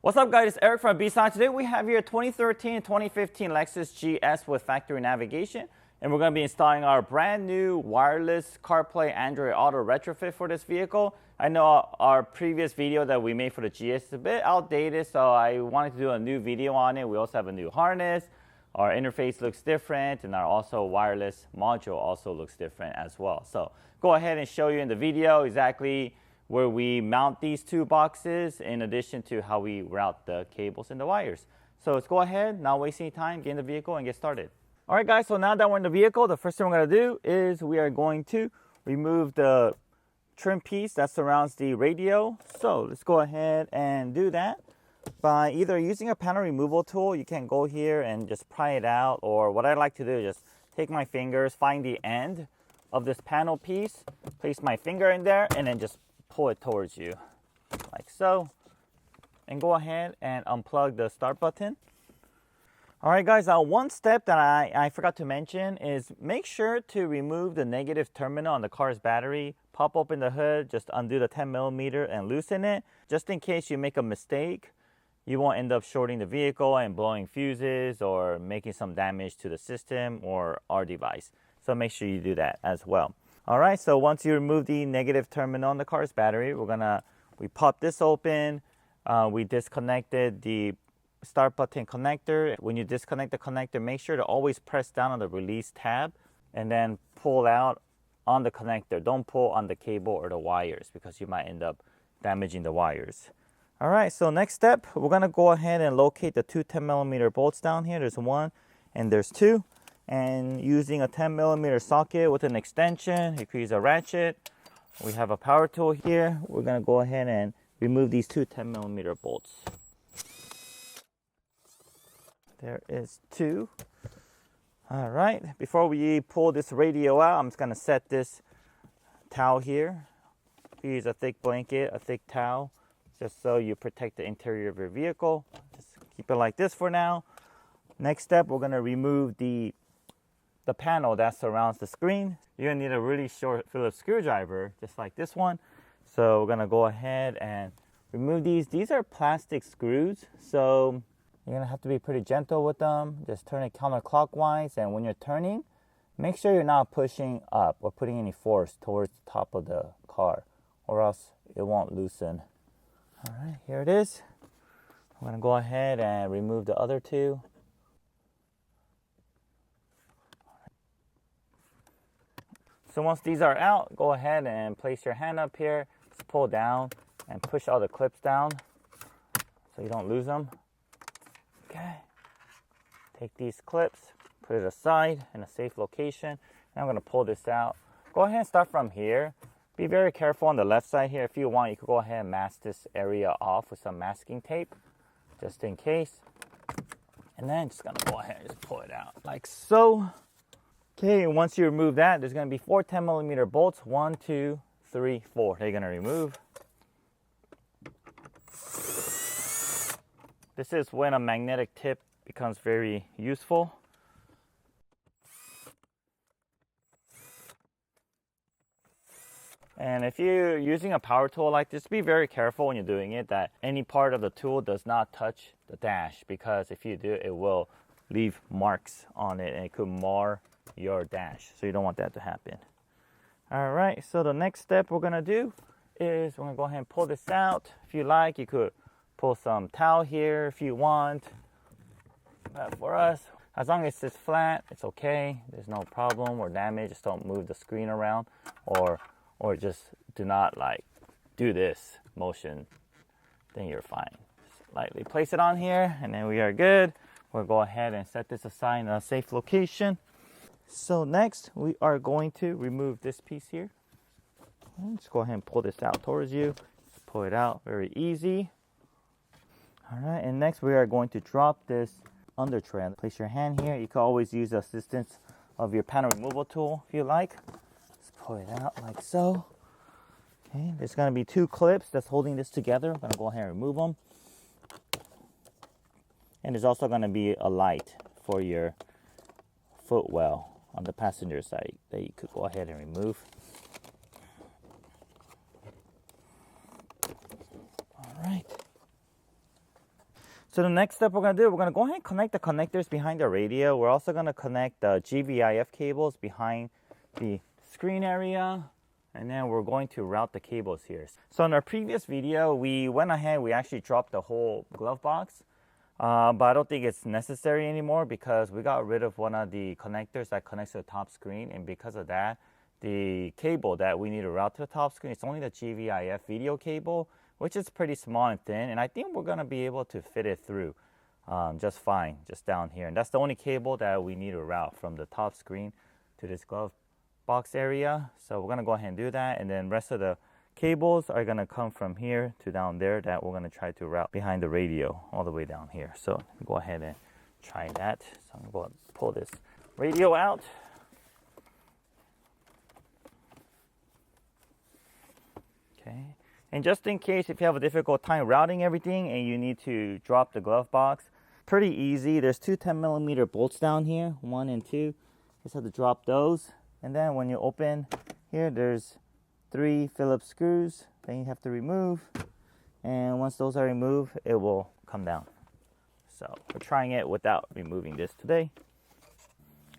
What's up guys, it's Eric from B-Side. Today we have here 2013 and 2015 Lexus GS with factory navigation, and we're going to be installing our brand new wireless CarPlay Android Auto retrofit for this vehicle. I know our previous video that we made for the GS is a bit outdated, so I wanted to do a new video on it. We also have a new harness, our interface looks different, and our also wireless module also looks different as well. So go ahead and show you in the video exactly where we mount these two boxes in addition to how we route the cables and the wires. So let's go ahead, not waste any time, get in the vehicle and get started. All right guys, so now that we're in the vehicle, the first thing we're gonna do is we are going to remove the trim piece that surrounds the radio. So let's go ahead and do that by either using a panel removal tool. You can go here and just pry it out, or what I like to do is just take my fingers, find the end of this panel piece, place my finger in there, and then just pull it towards you like so, and go ahead and unplug the start button. All right guys, one step that I forgot to mention is make sure to remove the negative terminal on the car's battery. Pop open the hood, just undo the 10mm and loosen it, just in case you make a mistake. You won't end up shorting the vehicle and blowing fuses or making some damage to the system or our device. So make sure you do that as well. All right, so once you remove the negative terminal on the car's battery, we pop this open. We disconnected the start button connector. When you disconnect the connector, make sure to always press down on the release tab and then pull out on the connector. Don't pull on the cable or the wires because you might end up damaging the wires. All right, so next step, we're gonna go ahead and locate the two 10mm bolts down here. There's one and there's two. And using a 10mm socket with an extension, you could use a ratchet. We have a power tool here. We're gonna go ahead and remove these two 10mm bolts. There is two. All right, before we pull this radio out, I'm just gonna set this towel here. Use a thick blanket, a thick towel, just so you protect the interior of your vehicle. Just keep it like this for now. Next step, we're gonna remove the panel that surrounds the screen. You're gonna need a really short Phillips screwdriver, just like this one. So we're gonna go ahead and remove these. These are plastic screws, so you're gonna have to be pretty gentle with them. Just turn it counterclockwise, and when you're turning, make sure you're not pushing up or putting any force towards the top of the car, or else it won't loosen. All right, here it is. I'm gonna go ahead and remove the other two. So once these are out, go ahead and place your hand up here, just pull down and push all the clips down so you don't lose them. Okay. Take these clips, put it aside in a safe location. And I'm gonna pull this out. Go ahead and start from here. Be very careful on the left side here. If you want, you could go ahead and mask this area off with some masking tape, just in case. And then just gonna go ahead and just pull it out like so. Okay, once you remove that, there's going to be four 10mm bolts. 1, 2, 3, 4. They're going to remove. This is when a magnetic tip becomes very useful. And if you're using a power tool like this, be very careful when you're doing it that any part of the tool does not touch the dash, because if you do, it will leave marks on it and it could mar your dash, so you don't want that to happen. All right, so the next step we're gonna do is we're gonna go ahead and pull this out. If you like, you could pull some towel here if you want, but for us, as long as it's flat, it's okay. There's no problem or damage. Just don't move the screen around, or just do not like do this motion, then you're fine. Just lightly place it on here and then we are good. We'll go ahead and set this aside in a safe location. So next, we are going to remove this piece here. Let's go ahead and pull this out towards you. Just pull it out, very easy. All right, and next we are going to drop this under tray. Place your hand here. You can always use the assistance of your panel removal tool if you like. Just pull it out like so. Okay, there's gonna be two clips that's holding this together. I'm gonna go ahead and remove them. And there's also gonna be a light for your footwell on the passenger side that you could go ahead and remove. All right. So the next step we're going to do, we're going to go ahead and connect the connectors behind the radio. We're also going to connect the GVIF cables behind the screen area. And then we're going to route the cables here. So in our previous video, we went ahead, we actually dropped the whole glove box. But I don't think it's necessary anymore because we got rid of one of the connectors that connects to the top screen. And because of that, the cable that we need to route to the top screen, it's only the GVIF video cable, which is pretty small and thin, and I think we're gonna be able to fit it through just fine, just down here. And that's the only cable that we need to route from the top screen to this glove box area. So we're gonna go ahead and do that, and then rest of the cables are gonna come from here to down there that we're gonna try to route behind the radio all the way down here. So go ahead and try that. So I'm gonna go and pull this radio out. Okay. And just in case if you have a difficult time routing everything and you need to drop the glove box, pretty easy. There's two 10mm bolts down here, 1 and 2. Just have to drop those. And then when you open here, there's 3 Phillips screws that you have to remove. And once those are removed, it will come down. So we're trying it without removing this today.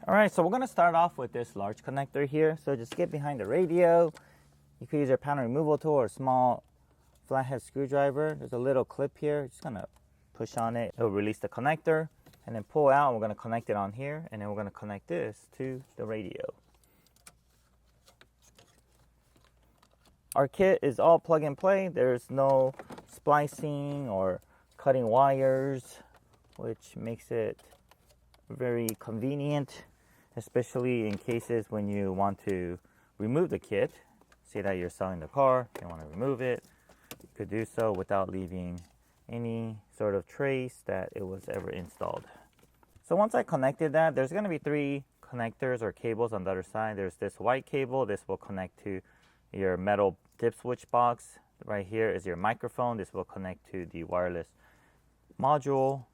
All right, so we're gonna start off with this large connector here. So just get behind the radio. You could use your panel removal tool or a small flathead screwdriver. There's a little clip here. Just gonna push on it. It'll release the connector and then pull out. We're gonna connect it on here and then we're gonna connect this to the radio. Our kit is all plug and play. There's no splicing or cutting wires, which makes it very convenient, especially in cases when you want to remove the kit. Say that you're selling the car, you want to remove it, you could do so without leaving any sort of trace that it was ever installed. So once I connected that, there's going to be 3 connectors or cables on the other side. There's this white cable. This will connect to your metal dip switch box. Right here is your microphone. This will connect to the wireless module.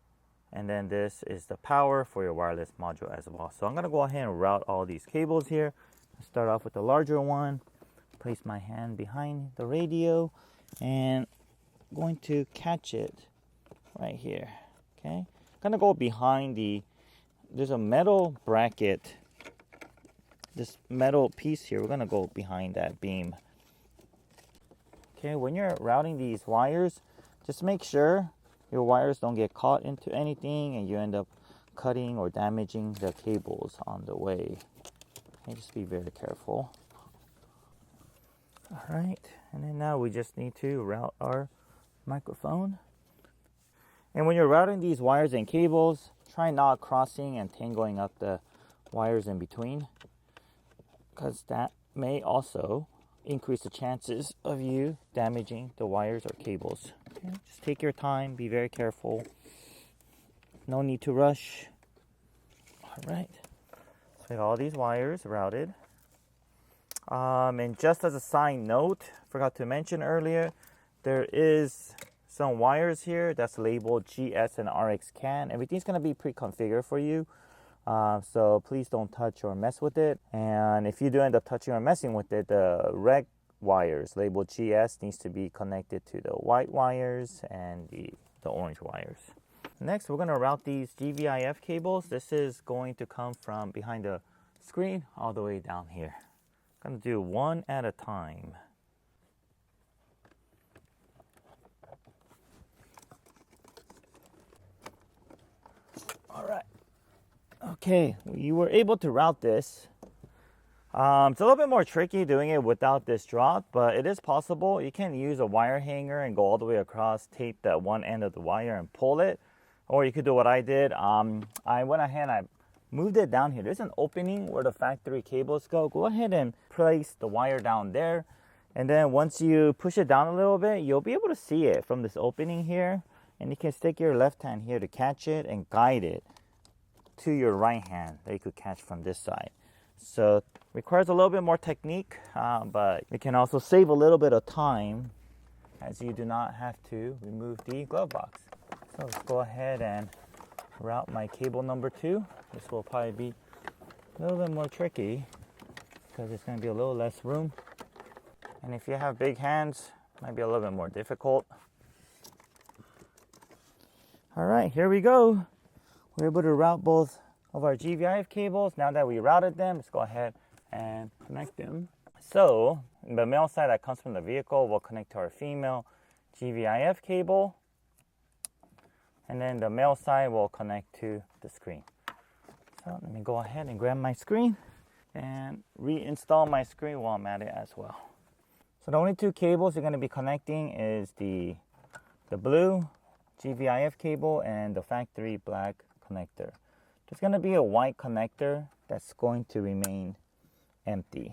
And then this is the power for your wireless module as well. So I'm going to go ahead and route all these cables here. Start off with the larger one. Place my hand behind the radio and I'm going to catch it right here. Okay, gonna go behind there's a metal bracket, this metal piece here. We're gonna go behind that beam. Okay, when you're routing these wires, just make sure your wires don't get caught into anything and you end up cutting or damaging the cables on the way. Okay, just be very careful. All right, and then now we just need to route our microphone. And when you're routing these wires and cables, try not crossing and tangling up the wires in between, because that may also increase the chances of you damaging the wires or cables. Okay, just take your time, be very careful. No need to rush. All right, so we got all these wires routed. And just as a side note, forgot to mention earlier, there is some wires here that's labeled GS and RX CAN. Everything's going to be pre-configured for you. So please don't touch or mess with it. And if you do end up touching or messing with it, the red wires labeled GS needs to be connected to the white wires and the orange wires. Next, we're going to route these GVIF cables. This is going to come from behind the screen all the way down here. I'm going to do one at a time. All right. Okay, you were able to route this. It's a little bit more tricky doing it without this drop, but it is possible. You can use a wire hanger and go all the way across, tape that one end of the wire and pull it. Or you could do what I did. I went ahead and I moved it down here. There's an opening where the factory cables go. Go ahead and place the wire down there. And then once you push it down a little bit, you'll be able to see it from this opening here. And you can stick your left hand here to catch it and guide it to your right hand that you could catch from this side. So requires a little bit more technique, but it can also save a little bit of time as you do not have to remove the glove box. So let's go ahead and route my cable number 2. This will probably be a little bit more tricky because it's going to be a little less room. And if you have big hands, it might be a little bit more difficult. All right, here we go. We're able to route both of our GVIF cables. Now that we routed them, let's go ahead and connect them. So the male side that comes from the vehicle will connect to our female GVIF cable. And then the male side will connect to the screen. So let me go ahead and grab my screen and reinstall my screen while I'm at it as well. So the only two cables you're going to be connecting is the blue GVIF cable and the factory black connector. There's going to be a white connector that's going to remain empty.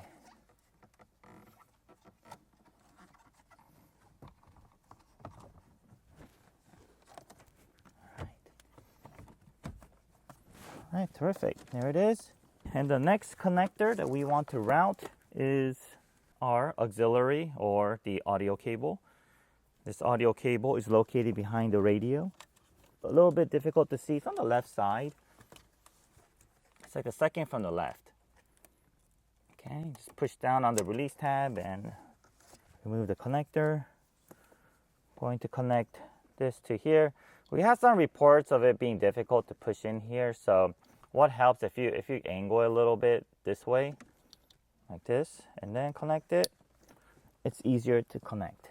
All right, terrific. There it is. And the next connector that we want to route is our auxiliary or the audio cable. This audio cable is located behind the radio. A little bit difficult to see. It's on the left side. It's like the second from the left. Okay, just push down on the release tab and remove the connector. Going to connect this to here. We have some reports of it being difficult to push in here, so what helps if you angle it a little bit this way, like this, and then connect it, it's easier to connect.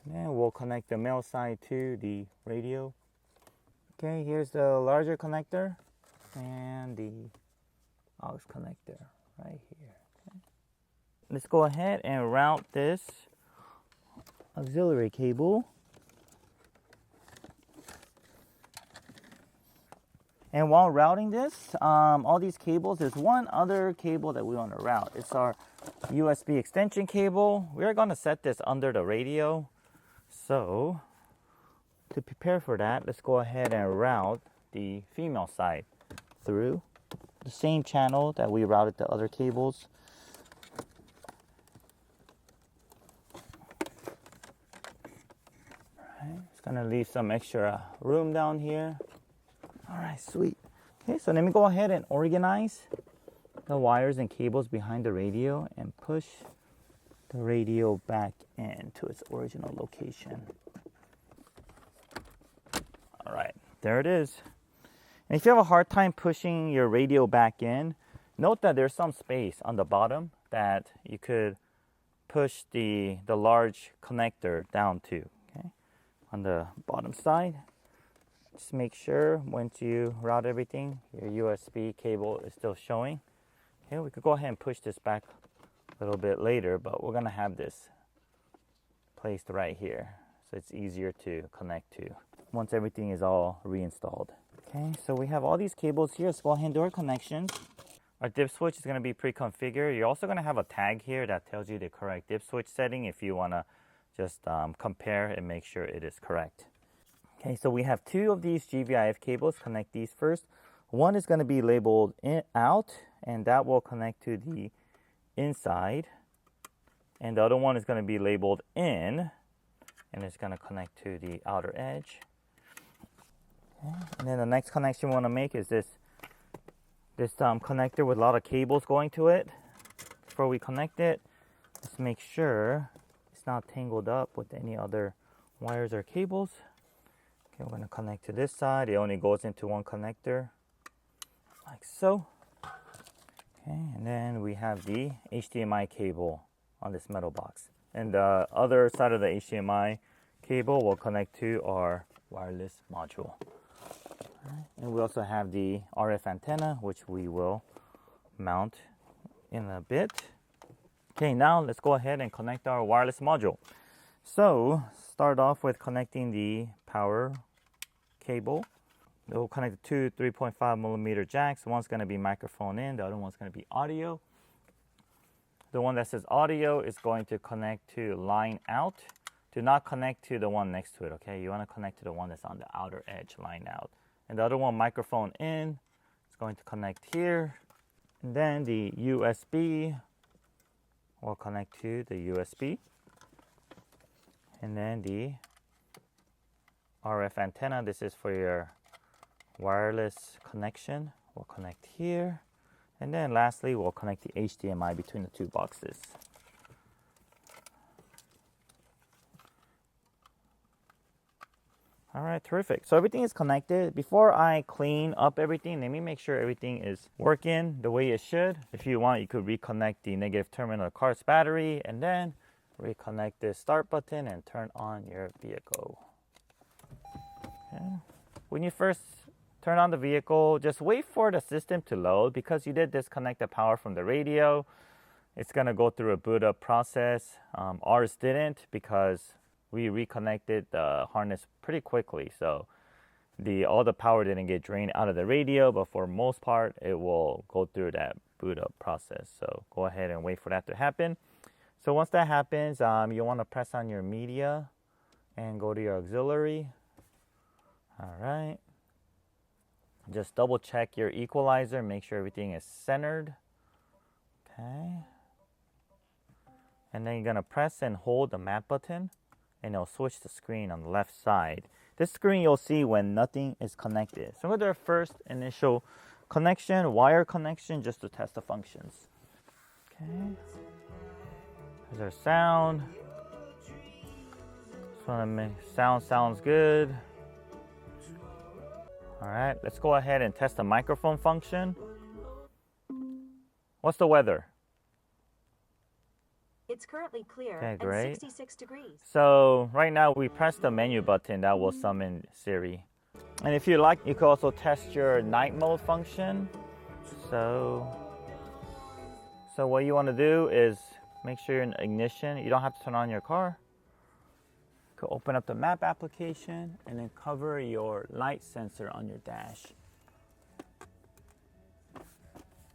And then we'll connect the male side to the radio. Okay, here's the larger connector and the aux connector right here. Okay. Let's go ahead and route this auxiliary cable. And while routing this, all these cables, there's one other cable that we want to route. It's our USB extension cable. We're going to set this under the radio. So to prepare for that, let's go ahead and route the female side through the same channel that we routed the other cables. All right, it's going to leave some extra room down here. All right, sweet. Okay, so let me go ahead and organize the wires and cables behind the radio and push the radio back into its original location. All right, there it is. And if you have a hard time pushing your radio back in, note that there's some space on the bottom that you could push the large connector down to, okay, on the bottom side. Just make sure once you route everything, your USB cable is still showing. Okay, we could go ahead and push this back a little bit later, but we're gonna have this placed right here, so it's easier to connect to once everything is all reinstalled. Okay, so we have all these cables here. Let's go ahead and do our connections. Our dip switch is gonna be pre-configured. You're also gonna have a tag here that tells you the correct dip switch setting if you wanna just compare and make sure it is correct. Okay, so we have two of these GVIF cables. Connect these first. One is going to be labeled out, and that will connect to the inside. And the other one is going to be labeled in, and it's going to connect to the outer edge. Okay. And then the next connection we want to make is this connector with a lot of cables going to it. Before we connect it, let's make sure it's not tangled up with any other wires or cables. Okay, we're going to connect to this side. It only goes into one connector, like so. Okay, and then we have the HDMI cable on this metal box. And the other side of the HDMI cable will connect to our wireless module. Right. And we also have the RF antenna, which we will mount in a bit. Okay, now let's go ahead and connect our wireless module. So start off with connecting the power cable. We'll connect the two 3.5 millimeter jacks. One's going to be microphone in, the other one's going to be audio. The one that says audio is going to connect to line out. Do not connect to the one next to it, okay? You want to connect to the one that's on the outer edge, line out. And the other one, microphone in, is going to connect here. And then the USB will connect to the USB. And then the RF antenna, this is for your wireless connection, will connect here. And then lastly, we'll connect the HDMI between the two boxes. All All right, terrific. So everything is connected. Before I clean up everything, let me make sure everything is working the way it should. If you want, you could reconnect the negative terminal of the car's battery and then reconnect the start button and turn on your vehicle. Okay. When you first turn on the vehicle, just wait for the system to load because you did disconnect the power from the radio. It's gonna go through a boot up process. Ours didn't because we reconnected the harness pretty quickly. So all the power didn't get drained out of the radio, but for most part, it will go through that boot up process. So go ahead and wait for that to happen. So once that happens, you wanna press on your media and go to your auxiliary. All right. Just double check your equalizer, make sure everything is centered. Okay. And then you're gonna press and hold the map button and it'll switch the screen on the left side. This screen you'll see when nothing is connected. So we'll do our first initial connection, wire connection, just to test the functions. Okay. Here's our sound. Just wanna make sounds good. All right, let's go ahead and test the microphone function. What's the weather? It's currently clear okay, and great. 66 degrees. So right now we press the menu button that will summon Siri. And if you like, you can also test your night mode function. So what you want to do is make sure you're in ignition. You don't have to turn on your car. You can open up the map application and then cover your light sensor on your dash.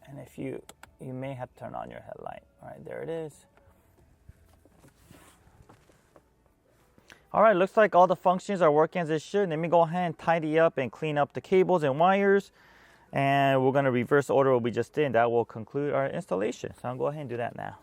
And if you may have to turn on your headlight. All right, there it is. All right, looks like all the functions are working as it should. Let me go ahead and tidy up and clean up the cables and wires. And we're gonna reverse order what we just did. That will conclude our installation. So I'll go ahead and do that now.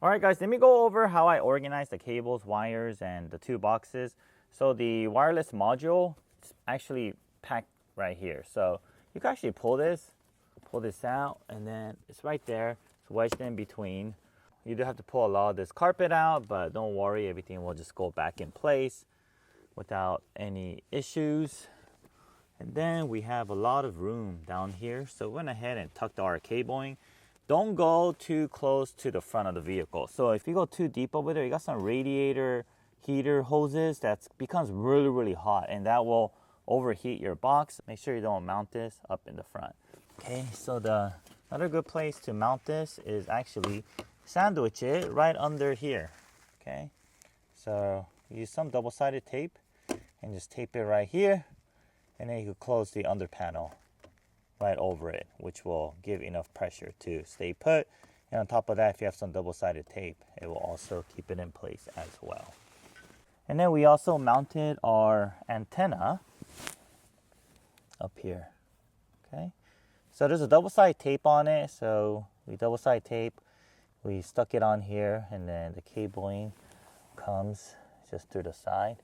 All right, guys, let me go over how I organize the cables, wires, and the two boxes. So the wireless module is actually packed right here. So you can actually pull this out, and then it's right there. It's wedged in between. You do have to pull a lot of this carpet out, but don't worry, everything will just go back in place without any issues. And then we have a lot of room down here. So we went ahead and tucked our cabling. Don't go too close to the front of the vehicle. So if you go too deep over there, you got some radiator heater hoses that becomes really, really hot, and that will overheat your box. Make sure you don't mount this up in the front. Okay, so another good place to mount this is actually sandwich it right under here. Okay, so use some double-sided tape and just tape it right here, and then you can close the under panel right over it, which will give enough pressure to stay put. And on top of that, if you have some double-sided tape, it will also keep it in place as well. And then we also mounted our antenna up here. Okay, so there's a double-sided tape on it. So we double-sided tape, we stuck it on here, and then the cabling comes just through the side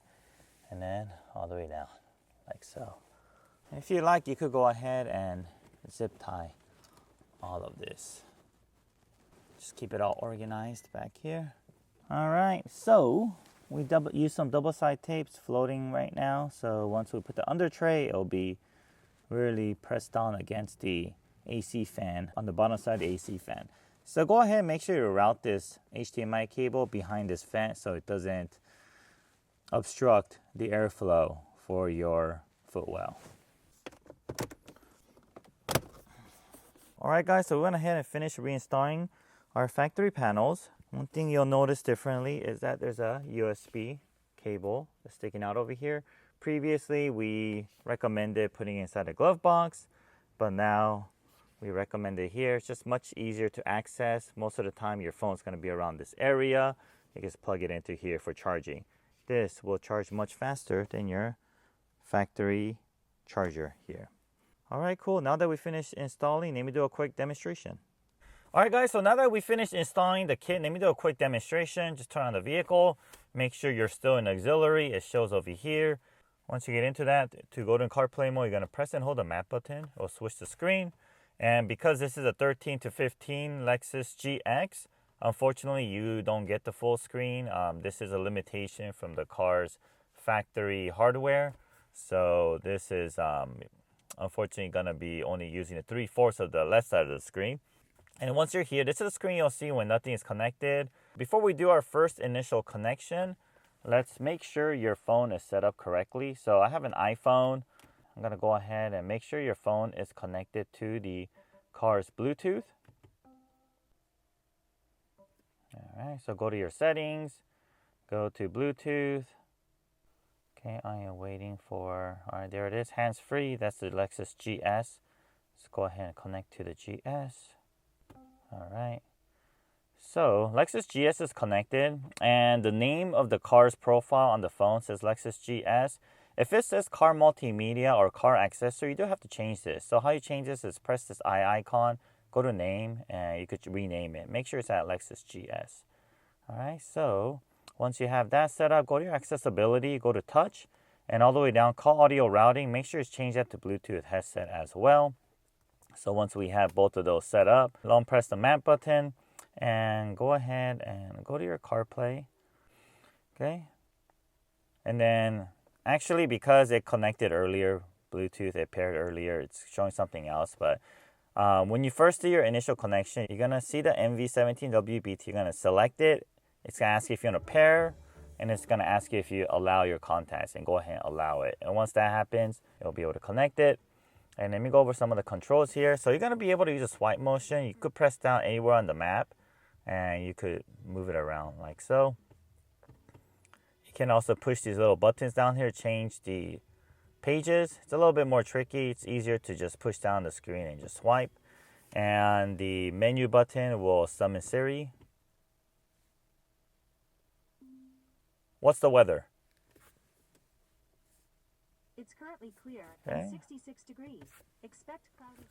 and then all the way down like so. If you like, you could go ahead and zip tie all of this. Just keep it all organized back here. All right, so we use some double-sided tapes floating right now. So once we put the under tray, it'll be really pressed down against the AC fan on the bottom side of the AC fan. So go ahead and make sure you route this HDMI cable behind this fan so it doesn't obstruct the airflow for your footwell. All right, guys, so we went ahead and finished reinstalling our factory panels. One thing you'll notice differently is that there's a USB cable that's sticking out over here. Previously, we recommended putting it inside a glove box, but now we recommend it here. It's just much easier to access. Most of the time, your phone's gonna be around this area. You just plug it into here for charging. This will charge much faster than your factory charger here. All right, cool. Now that we finished installing, let me do a quick demonstration. All right, guys, so now that we finished installing the kit, let me do a quick demonstration. Just turn on the vehicle. Make sure you're still in auxiliary. It shows over here. Once you get into that, to go to CarPlay mode, you're going to press and hold the map button. It will switch the screen. And because this is a 13 to 15 Lexus GX, unfortunately you don't get the full screen. This is a limitation from the car's factory hardware. So this is unfortunately gonna be only using the 3/4 of the left side of the screen. And once you're here, this is the screen you'll see when nothing is connected. Before we do our first initial connection, let's make sure your phone is set up correctly. So I have an iPhone. I'm gonna go ahead and make sure your phone is connected to the car's Bluetooth. All right, so go to your settings, go to Bluetooth. Okay, I am waiting for, all right, there it is, hands-free. That's the Lexus GS. Let's go ahead and connect to the GS. All right. So Lexus GS is connected, and the name of the car's profile on the phone says Lexus GS. If it says car multimedia or car accessory, you do have to change this. So how you change this is press this eye icon, go to name, and you could rename it. Make sure it's at Lexus GS. All right, so once you have that set up, go to your accessibility, go to touch, and all the way down, call audio routing. Make sure it's changed that to Bluetooth headset as well. So once we have both of those set up, long press the map button and go ahead and go to your CarPlay. Okay. And then actually, because it connected earlier, Bluetooth, it paired earlier, it's showing something else. But when you first do your initial connection, you're going to see the MV17WBT. You're going to select it. It's going to ask you if you want to pair, and it's going to ask you if you allow your contacts, and go ahead and allow it. And once that happens, you'll be able to connect it. And let me go over some of the controls here. So you're going to be able to use a swipe motion. You could press down anywhere on the map, and you could move it around like so. You can also push these little buttons down here, change the pages. It's a little bit more tricky. It's easier to just push down the screen and just swipe. And the menu button will summon Siri. What's the weather? It's currently clear Okay. and 66 degrees. Expect cloudy.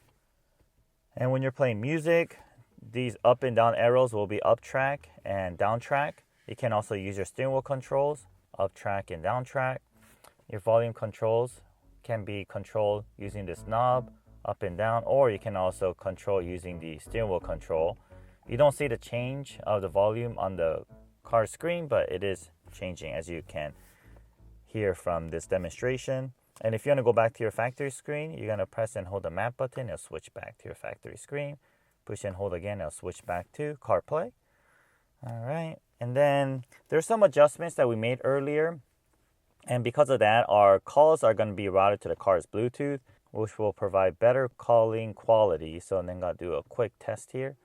And when you're playing music, these up and down arrows will be up track and down track. You can also use your steering wheel controls, up track and down track. Your volume controls can be controlled using this knob, up and down, or you can also control using the steering wheel control. You don't see the change of the volume on the car screen, but it is changing, as you can hear from this demonstration. And if you want to go back to your factory screen, you're going to press and hold the map button. It'll switch back to your factory screen. Push and hold again. It'll switch back to CarPlay. All right. And then there's some adjustments that we made earlier. And because of that, our calls are going to be routed to the car's Bluetooth, which will provide better calling quality. So then I'm going to do a quick test here.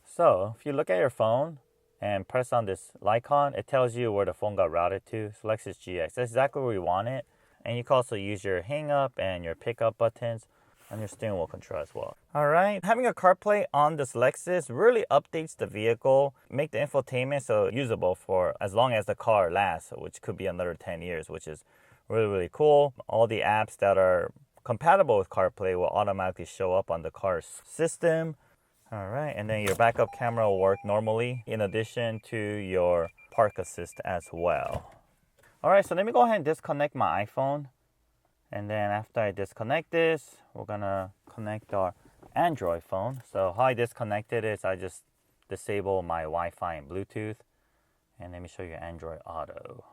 So if you look at your phone and press on this icon, it tells you where the phone got routed to. So Lexus GX. That's exactly where we want it. And you can also use your hang up and your pickup buttons on your steering wheel control as well. All right, having a CarPlay on this Lexus really updates the vehicle, make the infotainment so usable for as long as the car lasts, which could be another 10 years, which is really, really cool. All the apps that are compatible with CarPlay will automatically show up on the car's system. All right, and then your backup camera will work normally in addition to your park assist as well. All right, so let me go ahead and disconnect my iPhone. And then after I disconnect this, we're gonna connect our Android phone. So how I disconnect it is I just disable my Wi-Fi and Bluetooth. And let me show you Android Auto.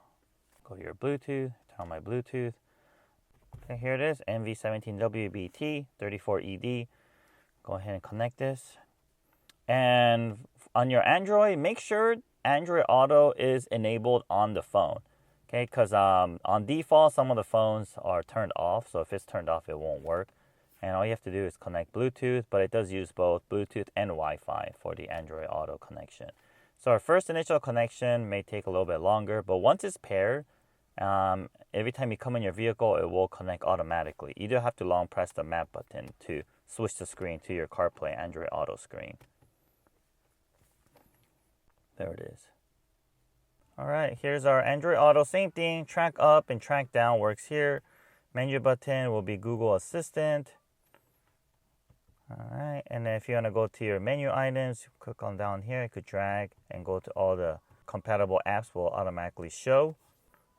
Go to your Bluetooth, turn on my Bluetooth. Okay, here it is, MV17WBT 34ED. Go ahead and connect this. And on your Android, make sure Android Auto is enabled on the phone. Okay, because on default, some of the phones are turned off. So if it's turned off, it won't work. And all you have to do is connect Bluetooth, but it does use both Bluetooth and Wi-Fi for the Android Auto connection. So our first initial connection may take a little bit longer, but once it's paired, every time you come in your vehicle, it will connect automatically. You do have to long press the map button to switch the screen to your CarPlay Android Auto screen. There it is. All right, here's our Android Auto. Same thing, track up and track down works here. Menu button will be Google Assistant. All right, and then if you want to go to your menu items, click on down here. You could drag and go to all the compatible apps will automatically show.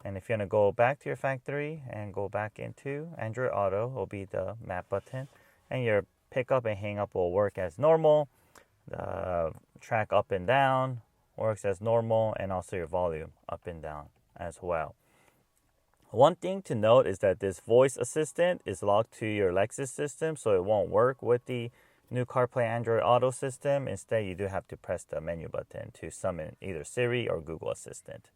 And if you want to go back to your factory and go back into Android Auto, will be the map button. And your pick up and hang up will work as normal. The track up and down works as normal, and also your volume up and down as well. One thing to note is that this voice assistant is locked to your Lexus system, so it won't work with the new CarPlay Android Auto system. Instead, you do have to press the menu button to summon either Siri or Google Assistant.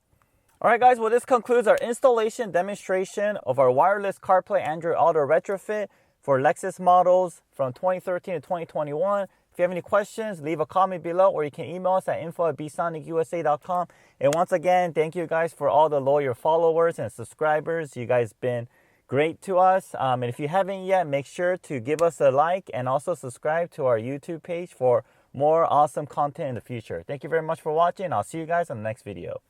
Alright guys, well this concludes our installation demonstration of our wireless CarPlay Android Auto retrofit for Lexus models from 2013 to 2021. If you have any questions, leave a comment below, or you can email us at info@bsonicusa.com. And once again, thank you guys for all the loyal followers and subscribers. You guys been great to us. And if you haven't yet, make sure to give us a like and also subscribe to our YouTube page for more awesome content in the future. Thank you very much for watching. I'll see you guys on the next video.